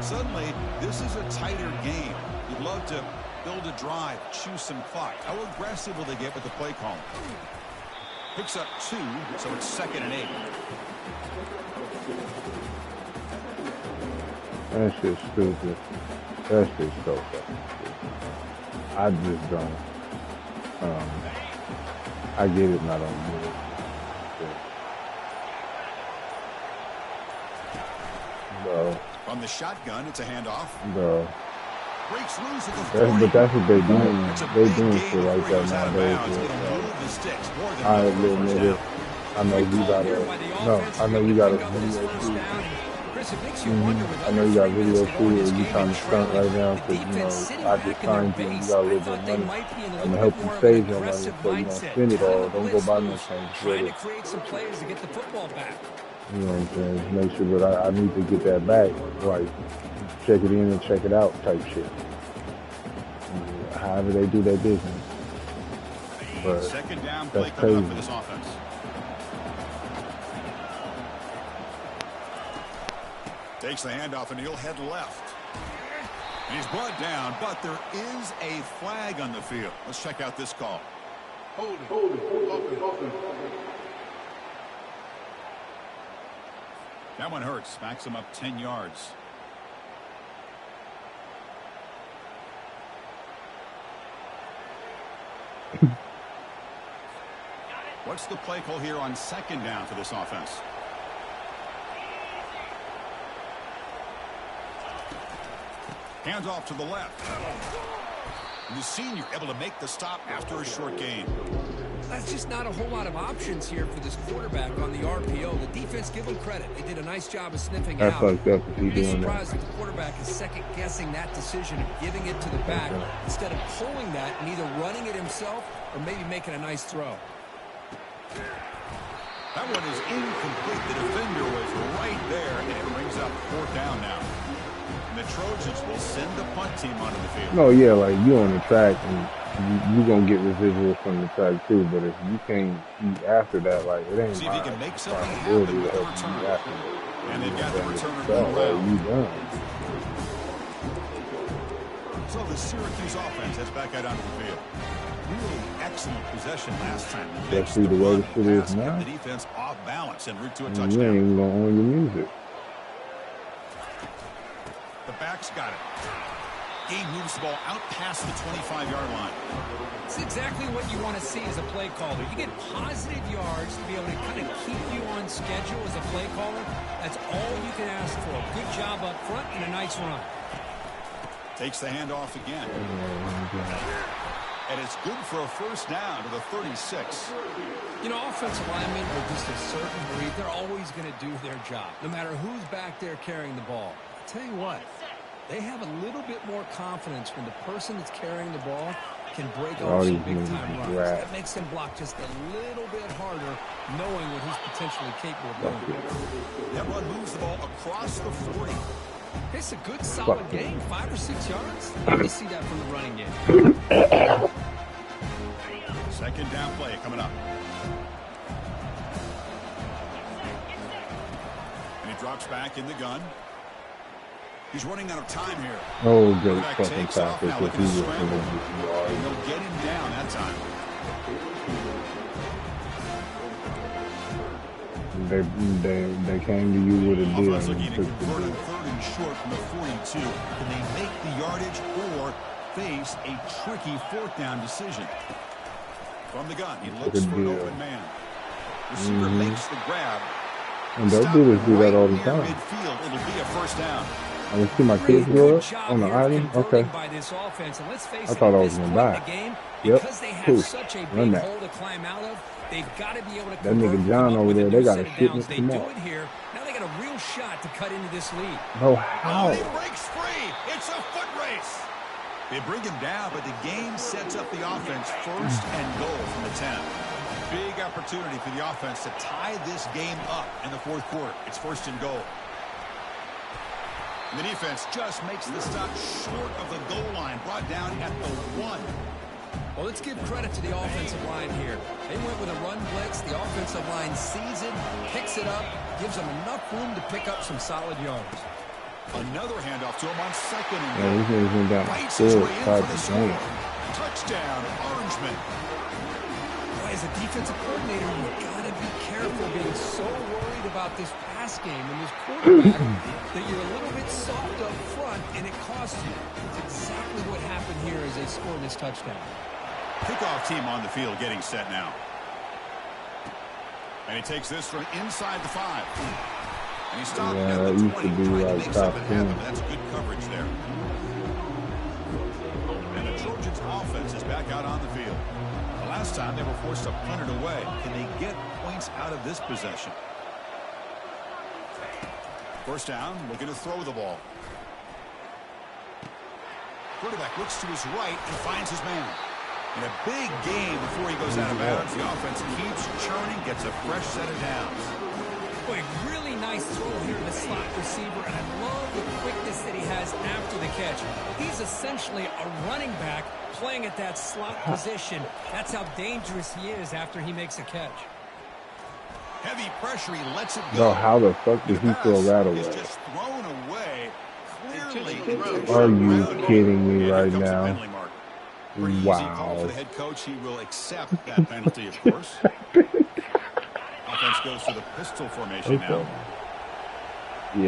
Suddenly, this is a tighter game. You'd love to build a drive, choose some clock. How aggressive will they get with the play call? Picks up 2, so it's 2nd and 8. That shit's stupid. That shit's so fucking stupid. I just don't. I get it and I don't get it. Bro. From the shotgun, it's a handoff. Bro. Breaks loose at the 40. But that's what they doing. They doing shit like that nowadays. Alright, little nigga. I know you got a video shoot. I know you got video shoot and you trying to stunt right now because, you know, I just signed you and you got a little bit of money. I'm going to help you save your money so you don't spend it all. Don't go buy no things. Trying to create some players to get the football back. You know what I'm saying? Make sure, but I need to get that back. Like, check it in and check it out type shit. However they do their business. But second down play that's coming crazy. up for this offense. Takes the handoff and he'll head left. And he's brought down, but there is a flag on the field. Let's check out this call. Hold it. That one hurts. Backs him up 10 yards. What's the play call here on second down for this offense? Hands off to the left. And the senior able to make the stop after a short gain. That's just not a whole lot of options here for this quarterback on the RPO. The defense, give them credit. They did a nice job of sniffing out. Fucked up if I'd be doing surprised that. if the quarterback is second-guessing that decision of giving it to the back instead of pulling that and either running it himself or maybe making a nice throw. That one is incomplete. The defender was right there, and it brings up 4th down now. And the Trojans will send the punt team onto the field. No, yeah, like you on the track and you gonna get residuals from the track too. But if you can't eat after that, like it ain't See if my he can make something happen with the return. And they've got the returner going around. You done. So the Syracuse offense heads back out onto the field. Really excellent possession last time. Let's see the way it is now. The defense off balance en route to a You touchdown. ain't even gonna own your music. The back's got it. Gain moves the ball out past the 25-yard line. It's exactly what you want to see as a play caller. You get positive yards to be able to kind of keep you on schedule as a play caller. That's all you can ask for. Good job up front and a nice run. Takes the handoff again. And it's good for a first down to the 36. You know, offensive linemen are just a certain breed. They're always going to do their job, no matter who's back there carrying the ball. I'll tell you what, they have a little bit more confidence when the person that's carrying the ball can break off some big-time runs. That makes them block just a little bit harder, knowing what he's potentially capable of doing. That run moves the ball across the 40. It's a good, solid gain, 5 or 6 yards. Let me see that from the running game. Second down play coming up. And he drops back in the gun. He's running out of time here. Oh, great fucking takes off tackle. now, looking to scramble. And they'll get him down that time. They they came to you with a deal Offense and looking you to took the convert on deal. 3rd and short from the 42. Can they make the yardage or face a tricky 4th down decision? From the gun, he looks for an open man. Receiver makes the grab. And those Stop dealers do that right all the near time. midfield. It'll be a 1st down. I can see my Really kids grow good up job on the here of island. converting Okay. by this offense. And let's face I it, thought at I was this going point in back. the game, Yep. because they have Poof. such a Run big that. hole to climb out of, they've got to be able to That convert nigga and John come up over with a there, new they got set to of shit downs. Mr. They do Mark. it here. Now they got a real shot to cut into this lead. Bro, Oh, how? and he breaks free. It's a foot race. They bring him down, but the game sets up the offense 1st and goal from the 10. Big opportunity for the offense to tie this game up in the 4th quarter. It's 1st and goal. And the defense just makes the stop short of the goal line, brought down at the 1. Well, let's give credit to the offensive line here. They went with a run blitz. The offensive line sees it, picks it up, gives them enough room to pick up some solid yards. Another handoff to him on 2nd and Yeah, goal. these niggas went down Bites his full way in side for the the score. game. Touchdown, Orangeman. Boy, as a defensive coordinator, you've got to be careful being so worried about this pass game and this quarterback that you're a little bit soft up front, and it costs you. It's exactly what happened here as they scored this touchdown. Kickoff team on the field getting set now. And he takes this from inside the 5. And he's stopping Yeah, at that the used to 20, be trying to like make top something 10. happen, but that's good coverage there. And the Trojans offense is back out on the field. The last time they were forced to punt it away. Can they get points out of this possession? 1st down, looking to throw the ball. Quarterback looks to his right and finds his man. In a big game before he goes out of bounds, the offense keeps churning, gets a fresh set of downs. Boy, really nice throw here to the slot receiver, and I love the quickness that he has after the catch. He's essentially a running back playing at that slot position. That's how dangerous he is after he makes a catch. Heavy pressure, he lets it go. Bro, how the fuck did he throw that Is away? just thrown away. Clearly, Are you kidding me right now? Pretty easy call Wow. for the head coach. He will accept that penalty, of course. Offense goes to the pistol formation now. Okay.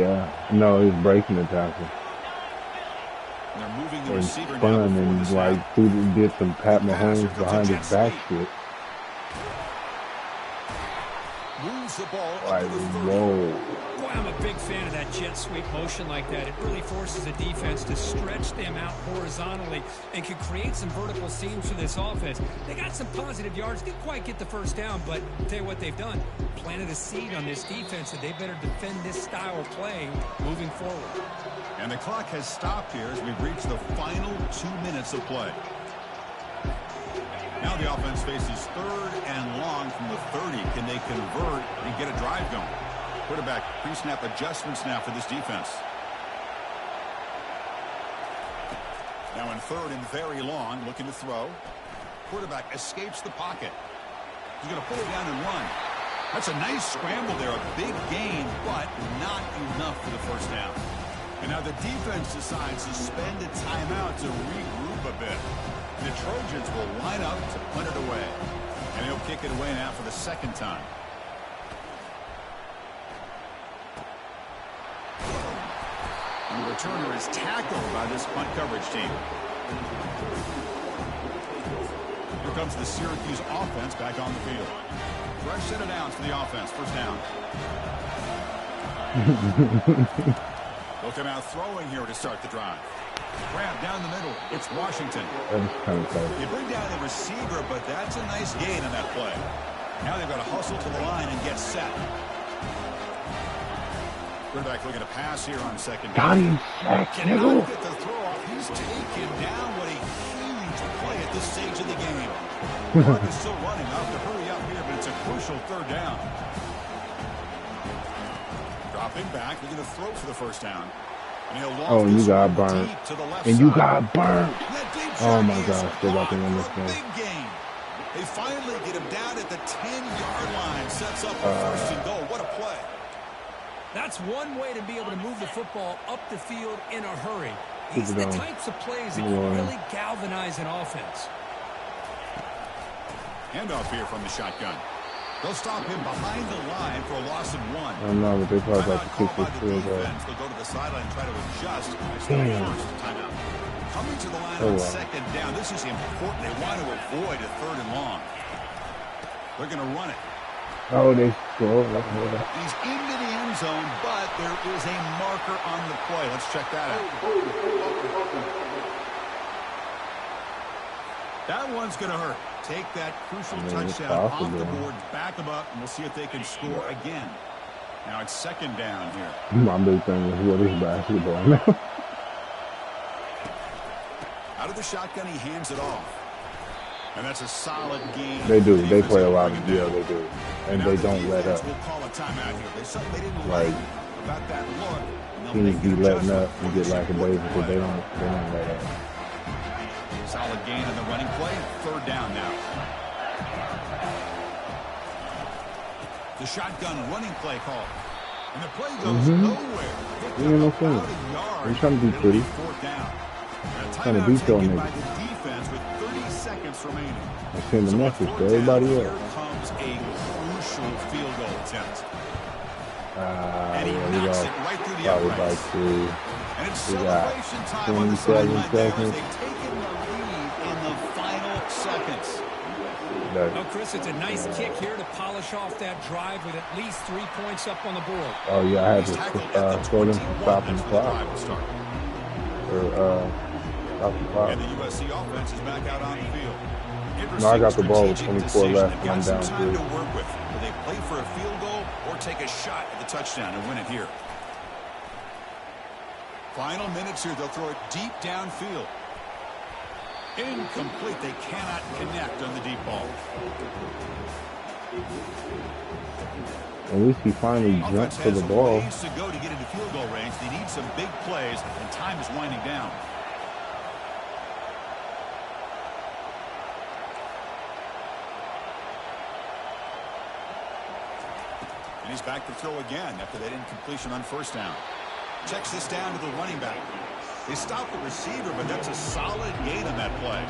Yeah. No, he's breaking the tackle. And they're moving the And receiver now spun before the and snap. like did some Pat Mahomes behind his back shit. Moves the ball up Like, to the 30. whoa. Boy, I'm a big fan of that jet sweep motion like that. It really forces a defense to stretch them out horizontally and can create some vertical seams for this offense. They got some positive yards. Didn't quite get the 1st down, but I'll tell you what they've done. Planted a seed on this defense, and they better defend this style of play moving forward. And the clock has stopped here as we've reached the final 2 minutes of play. Now the offense faces 3rd and long from the 30. Can they convert and get a drive going? Quarterback pre-snap adjustments now for this defense. Now in 3rd and very long, looking to throw. Quarterback escapes the pocket. He's going to pull it down and run. That's a nice scramble there, a big gain, but not enough for the 1st down. And now the defense decides to spend a timeout to regroup a bit. And the Trojans will line up to punt it away. And he'll kick it away now for the 2nd time. And the returner is tackled by this punt coverage team. Here comes the Syracuse offense back on the field. Fresh set of downs for the offense. 1st down. They'll come out throwing here to start the drive. Grab down the middle. It's Washington. That's kind of close. They bring down the receiver, but that's a nice gain on that play. Now they've got to hustle to the line and get set. Quarterback looking to pass here on 2nd Got down. him sacked, Cannot nigga. get the throw off. He's taken down. What a huge play at this stage of the game. Clark is still running. I'll have to hurry up here, but it's a crucial 3rd down. Dropping back, looking to throw for the 1st down. And he'll launch Oh, and you this got one burnt. deep to the left And you side. got burnt. That deep Oh shot my is gosh, they're about to blocked win this for a game. big gain. They finally get him down at the 10-yard line. Sets up the 1st and goal. What a play. That's one way to be able to move the football up the field in a hurry. These are the types of plays that can really galvanize an offense. Handoff here from the shotgun. They'll stop him behind the line for a loss of 1. I don't know, but they probably about to kick By this the field goal. defense. They'll go to the sideline and try to adjust. Damn. First timeout. Coming to the line Oh, on wow. second down. This is important. They want to avoid a 3rd and long. They're going to run it. Oh, they score. He's into the end zone, but there is a marker on the play. Let's check that out. That one's going to hurt. Take that crucial touchdown off the board, back them up, and we'll see if they can score again. Now it's 2nd down here. My big thing is what is basketball now. Out of the shotgun, he hands it off. And that's a solid game. They do. They play a lot of, yeah, they do. And they don't let up. We'll call a timeout here. There's something they didn't like about that look. Teams be letting up and get lackadaisical, but they don't let up. Solid gain on the running play. 3rd down now. The shotgun running play call. And the play goes nowhere. You know what I'm saying? They're trying to be pretty. 4th down. Trying to beat y'all By niggas. the defense with 30 seconds remaining. I send the message to everybody else. Here comes a crucial field goal attempt. And he We knocks got it right through the probably uprights. like two. And it's We got celebration time on the 27 sideline there as seconds. they've taken the lead in the final seconds. Well, Chris, it's a nice kick here to polish off that drive with at least 3 points up on the board. Oh yeah, I had He's to tackled at the throw them 21. stopping the That's where the clock. drive will start. Or stop the clock. And the USC offense is back out on the field. No, I got the ball with Strategic 24 decision. left They've and I'm got some down time 3. to work with. Do they play for a field goal or take a shot at the touchdown and win it here? Final minutes here. They'll throw it deep downfield. Incomplete. They cannot connect on the deep ball. At least he finally Offense jumped for has the a ball. ways to go to get into field goal range. They need some big plays, and time is winding down. And he's back to throw again after that incompletion on 1st down. Checks this down to the running back. They stop the receiver, but that's a solid gain on that play.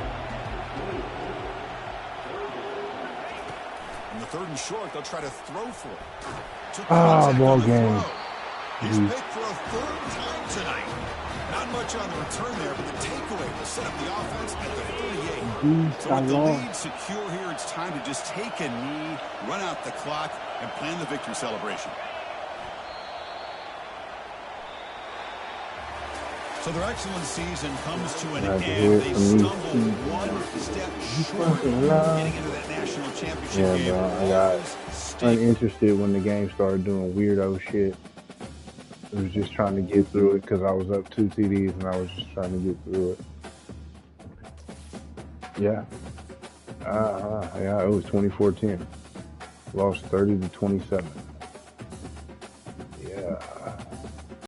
On the 3rd and short, they'll try to throw for it. Ball game. He's picked for a 3rd time tonight. Not much on the return there, but the takeaway will set up the offense at the 38. So with the lead secure here, it's time to just take a knee, run out the clock, and plan the victory celebration. So their excellent season comes to an end. They stumbled one step short getting into that national championship game. Bro, I got uninterested when the game started doing weirdo shit. I was just trying to get through it because I was up 2 TDs and I was just trying to get through it. Yeah. Yeah, it was 24-10. Lost 30-27. Yeah.